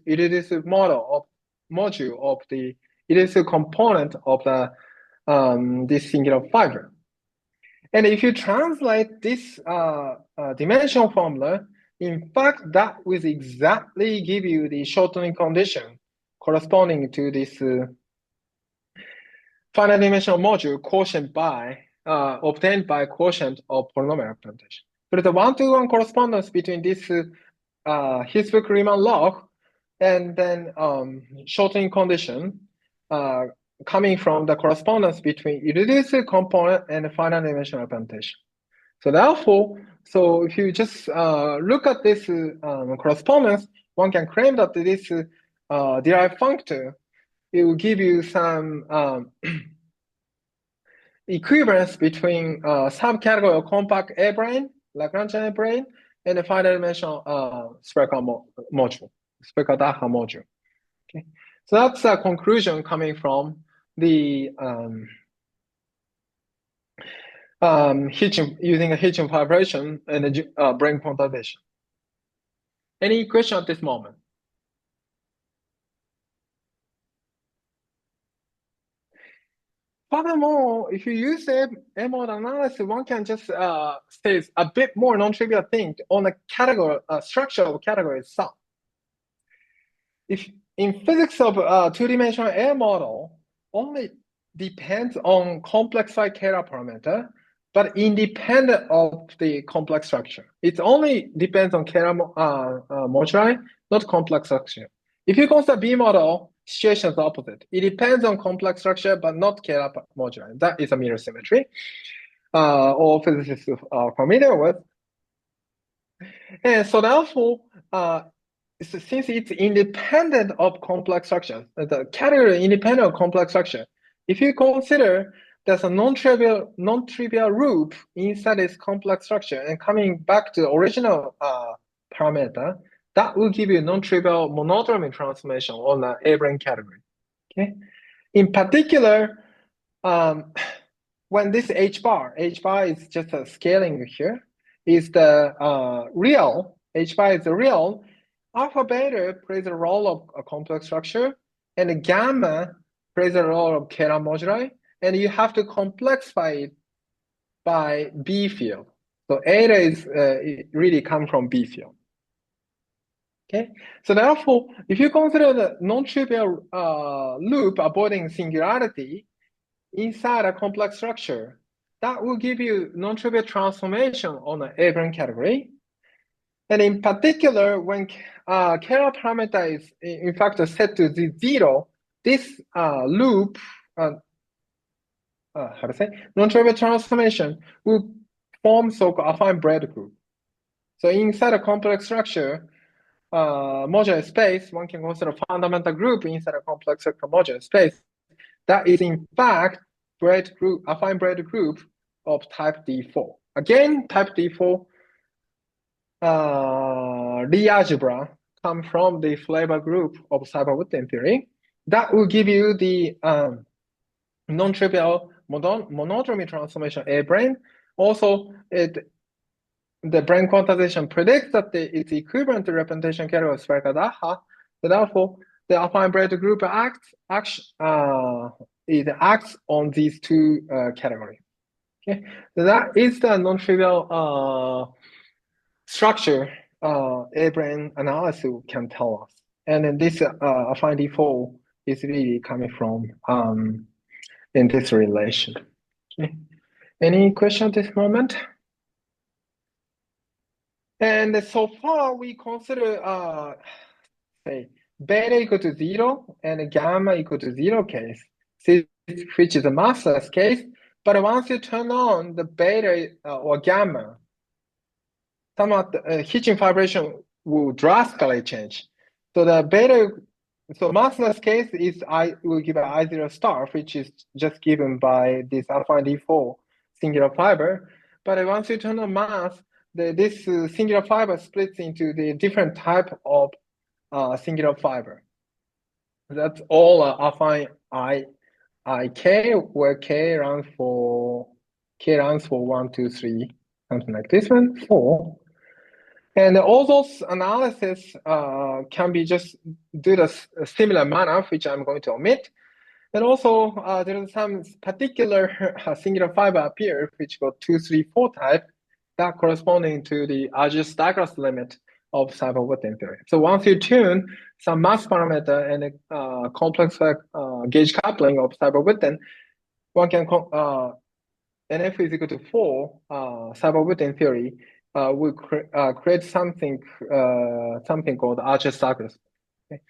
irreducible model of module of the irreducible component of the this singular fiber. And if you translate this dimensional formula, in fact, that will exactly give you the shortening condition corresponding to this finite dimensional module quotient by obtained by quotient of polynomial representation. So the one-to-one correspondence between this Hirschsprung-Riemann-Loch and then shortening condition coming from the correspondence between irreducible component and finite dimensional representation. So therefore, if you just look at this correspondence, one can claim that this derived functor, it will give you some equivalence between subcategory of compact A-brane, Lagrangian A-brane, and the finite dimensional spherical module, spherical DAHA module. Okay, so that's a conclusion coming from the using a Hitchin vibration and a Brane quantization. Any question at this moment? Furthermore, if you use M-mode analysis, one can just say a bit more non-trivial thing on the category structure of category itself. If in physics of two-dimensional air model only depends on complex Kara parameter, but independent of the complex structure. It only depends on Kara moduli, not complex structure. If you consider B model, situation is opposite. It depends on complex structure, but not Kara moduli. That is a mirror symmetry. All physicists are familiar with. And so therefore, since it's independent of complex structure, the category independent of complex structure, if you consider there's a non-trivial loop inside this complex structure and coming back to the original parameter, that will give you non-trivial monodromy transformation on the A-brane category. Okay. In particular, when this H bar is just a scaling here, is the real, H bar is the real, alpha beta plays a role of a complex structure, and gamma plays a role of Kara moduli, and you have to complexify it by B field. So eta is it really come from B field. Okay, so therefore, if you consider the non-trivial loop avoiding singularity inside a complex structure, that will give you non-trivial transformation on the A-brane category. And in particular, when Kara parameter is in fact set to zero, this loop, how to say, non-trivial transformation will form so-called affine Braid group. So inside a complex structure, modular space, one can consider fundamental group inside a complex structure modular space. That is in fact Braid group, affine Braid group of type D4. Again, type D4 Lie algebra come from the flavor group of Seiberg-Witten theory. That will give you the non-trivial monodromy transformation A-brane. Also, the Brane quantization predicts that it's equivalent to representation category of spherical DAHA. So therefore, the affine Braid group it acts on these two categories. Okay, so that is the non-trivial structure A-brane analysis can tell us. And then this affine D4 is really coming from in this relation. Okay. Any question at this moment? And so far we consider say beta equal to 0 and gamma equal to 0 case, which is a massless case. But once you turn on the beta or gamma, some of the hitching vibration will drastically change. So the beta, so massless case is will give an I0 star, which is just given by this alpha and D4 singular fiber. But once you turn on mass, this singular fiber splits into the different type of singular fiber. That's all affine IK, where K runs for 1, 2, 3, something like this one, 4. And all those analysis can be just do the similar manner, which I'm going to omit. And also there is some particular singular fiber appear, which got 2, 3, 4 type, that corresponding to the Argyll-Douglas limit of cyber-Witten theory. So once you tune some mass parameter and a complex gauge coupling of cyber-Witten, one can NF is equal to 4 cyber-Witten theory will create something called Argyll-Douglas. Okay.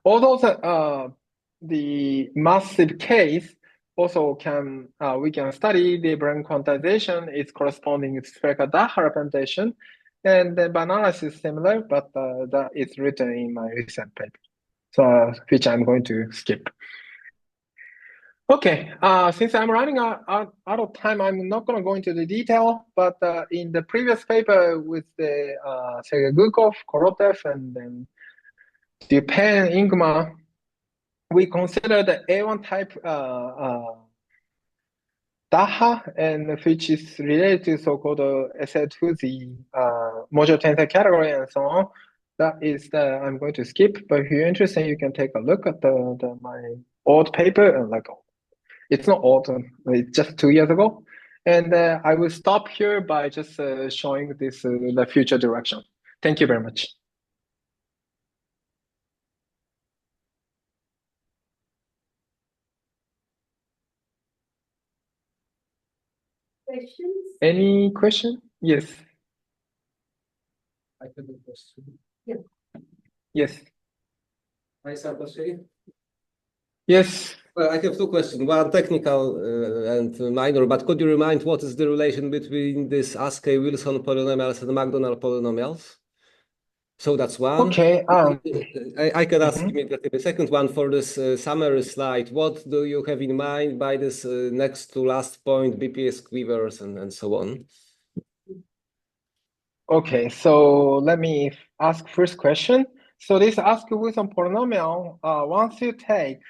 Although the massive case also can we can study the Brane quantization is corresponding to spherical DAHA representation, and the analysis is similar, but that is written in my recent paper, so which I'm going to skip. Okay, since I'm running out of time, I'm not going to go into the detail, but in the previous paper with the Sergei Gukov, Korotev, and then Dupin, Ingmar, we consider the A1 type DAHA, and which is related to so-called SL2Z modular tensor category and so on. That is I'm going to skip, but if you're interested, you can take a look at my old paper, and it's not old, it's just 2 years ago. And I will stop here by just showing this the future direction. Thank you very much. Questions? Any question? Yes. I have a question. Yeah. Yes. Hi, Santoshi. Yes. Well, I have two questions. One technical and minor, but could you remind what is the relation between this Askey-Wilson polynomials and McDonald polynomials? So that's one. Okay. I can ask immediately the second one for this summary slide. What do you have in mind by this next to last point, BPS quivers and so on? Okay, so let me ask first question. So this Askey-Wilson polynomial, once you take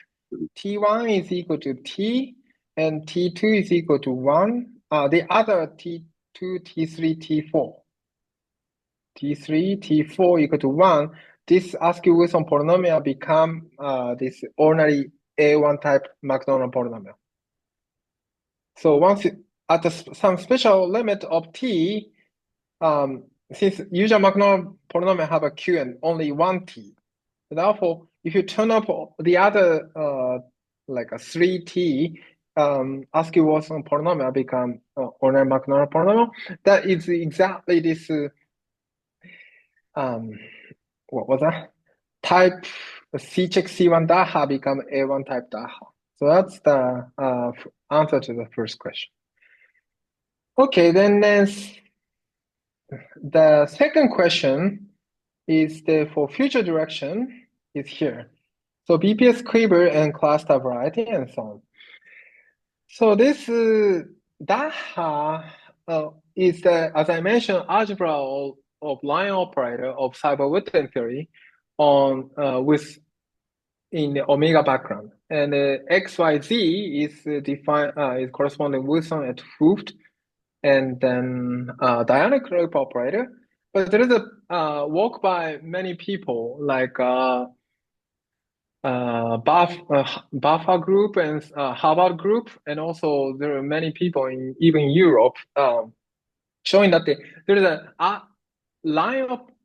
T1 is equal to T and T2 is equal to 1, the other T2, T3, T4. T3, T4 equal to 1, this Askey-Wilson polynomial become this ordinary A1 type McDonald polynomial. So once at some special limit of T, since usual McDonald polynomial have a Q and only one T, therefore, if you turn up the other like a 3T, Askey-Wilson polynomial become ordinary McDonald polynomial. That is exactly this. What was that? Type C-check C1 DAHA become A1 type DAHA. So that's the answer to the first question. Okay, then the second question is for future direction is here. So BPS quiver and cluster variety and so on. So this DAHA is as I mentioned, algebra of line operator of cyber-Witten theory on in the omega background, and XYZ is defined is corresponding Wilson at Hooft, and then Dionic group operator. But there is a work by many people like BAFA group and Harvard group, and also there are many people in even Europe showing that there is a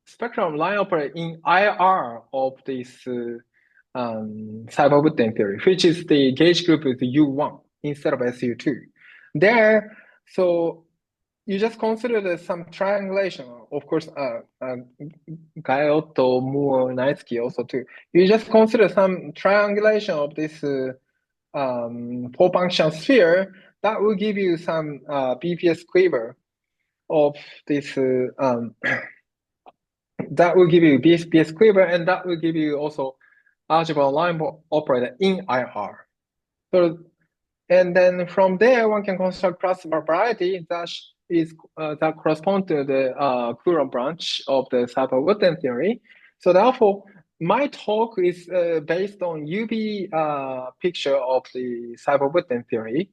spectrum line operator in IR of this cyber-Witten theory, which is the gauge group is U1 instead of SU2. There, so you just consider some triangulation. Of course, Gaiotto, Moore, Naitsky also too. You just consider some triangulation of this four-function sphere that will give you some BPS quiver of this that will give you BPS quiver, and that will give you also algebra line operator in IR. So, and then from there one can construct classical variety that that correspond to the Coulomb branch of the Seiberg-Witten theory. So therefore, my talk is based on UV picture of the Seiberg-Witten theory.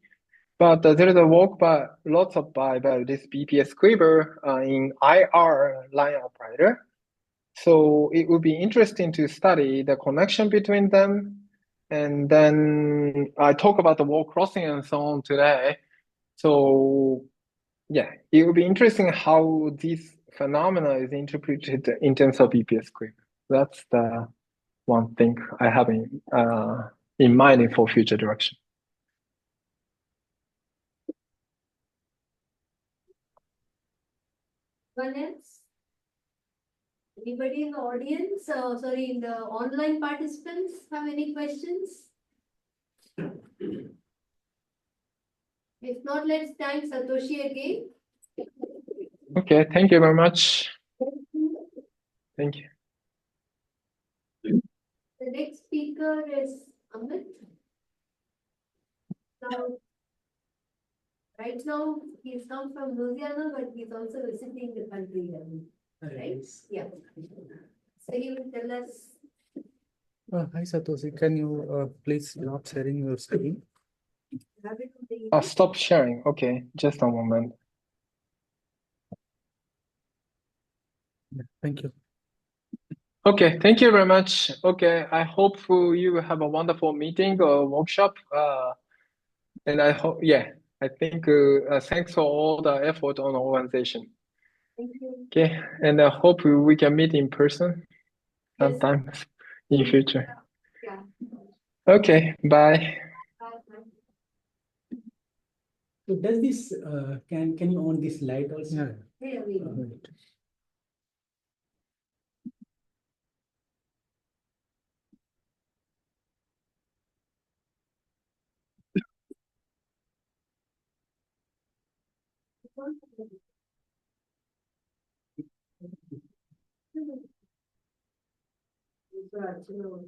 But there is a work by this BPS quiver in IR line operator. So it would be interesting to study the connection between them. And then I talk about the wall crossing and so on today. So yeah, it would be interesting how this phenomena is interpreted in terms of BPS quiver. That's the one thing I have in mind for future direction. One else? Anybody in the audience, sorry, in the online participants have any questions? If not, let's thank Satoshi again. Okay, thank you very much. Thank you. The next speaker is Amit. Now, right now, he's come from Louisiana, but he's also visiting the country, right? Yeah. So he will tell us. Hi Satoshi, can you please stop sharing your screen? Stop sharing. Okay, just a moment. Yeah, thank you. Okay, thank you very much. Okay, I hope you will have a wonderful meeting or workshop. And I hope, yeah, I think thanks for all the effort on the organization. Thank you. Okay, and I hope we can meet in person Yes. sometime in future. Yeah. Okay, bye. So does this can you on this light also? Yeah. Yeah, we Right. will.